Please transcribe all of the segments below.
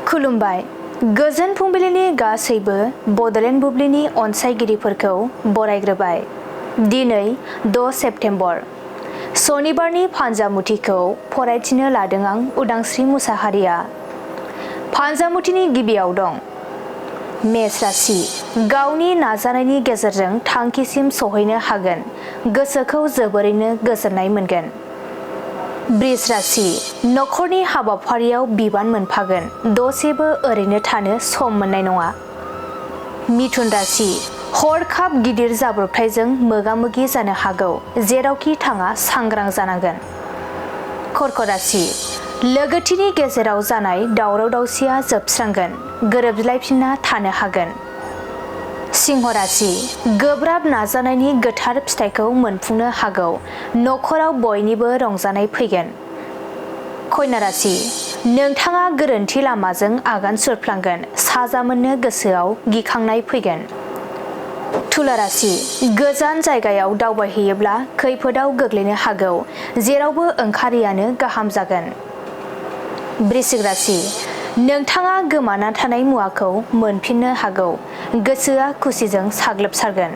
खुलुमबाय। गोजोन फुंबिलिनि गासैबो बड'लेण्ड बुब्लिनि अनसायगिरिफोरखौ बरायग्रोबाय। दिनै 6 सेप्तेम्बर। सनिबारनि फान्जामुथिखौ फरायथिनो लादों आं उदांस्रि मुसाहारिया। फान्जामुथिनि गिबियाव दं मेष राशि। गावनि नाजानायनि गेजेरजों थांखिसिम सहैनो हागोन। गोसोखौ जोबोरैनो गोजोननाय मोनगोन। बृष राशि। नखरनि हाबाफारियाव बिबान मोनफागोन। दसेबो ओरैनो थानो सम मोननाय नङा। मिथुन राशि। हरखाब गिदिर जाब्रबथायजों मोगा-मोगि जानो हागौ। जेरावखि थाङा सांग्रां जानांगोन। कर्क राशि। लोगोथिनि गेजेराव जानाय दावराव-दावसिया जोबस्रांगोन। गोरोबलायफिनना थानो हागोन। सिंह राशि। गोब्राब नाजानायनि गोथार फिथाइखौ मोनफुंनो हागौ। नखराव बयनिबो रंजानाय फैगोन। कन्या राशि। नोंथाङा गोरोन्थि लामाजों आगान सुरफ्लांगोन। साजा मोननो गोसोआव गिखांनाय फैगोन। तुला राशि। गोजान जायगायाव दावबायहैयोब्ला खैफोदाव गोग्लैनो हागौ। जेरावबो ओंखारैयानो गाहाम जागोन। वृश्चिक राशि। नोंथाङा गोमाना थानाय मुवाखौ मोनफिननो हागौ। गोसोआ खुसिजों साग्लोबसारगोन।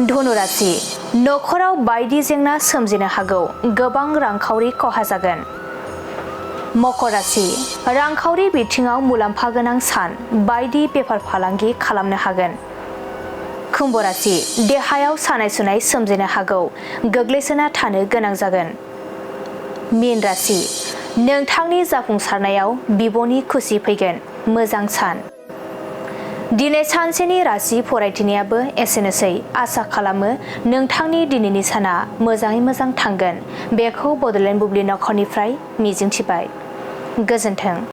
धनु राशि। नखराव बायदि जेंना सोमजिनो हागौ। गोबां रांखावरि खहा जागोन। मकर राशि। रांखावरि बिथिङाव मुलाम्फा गोनां सान। बायदि बेफार फालांगि खालामनो हागोन। कुम्भ राशि। देहायाव सानाय-सुनाय सोमजिनो हागौ। गोग्लैसोना थानो गोनां जागोन। मीन राशि। नोंथांनि जाफुंसारनायाव बिब'नि खुसि फैगोन। मोजां सान। दिनै सानसेनि राशि फरायथिनायाबो एसेनोसै। आसा खालामो नोंथांनि दिनैनि साना मोजाङै मोजां थांगोन। बेखौ बड'लेण्ड बुब्लि नखरनिफ्राय मिजिंथिबाय। गोजोन्थों।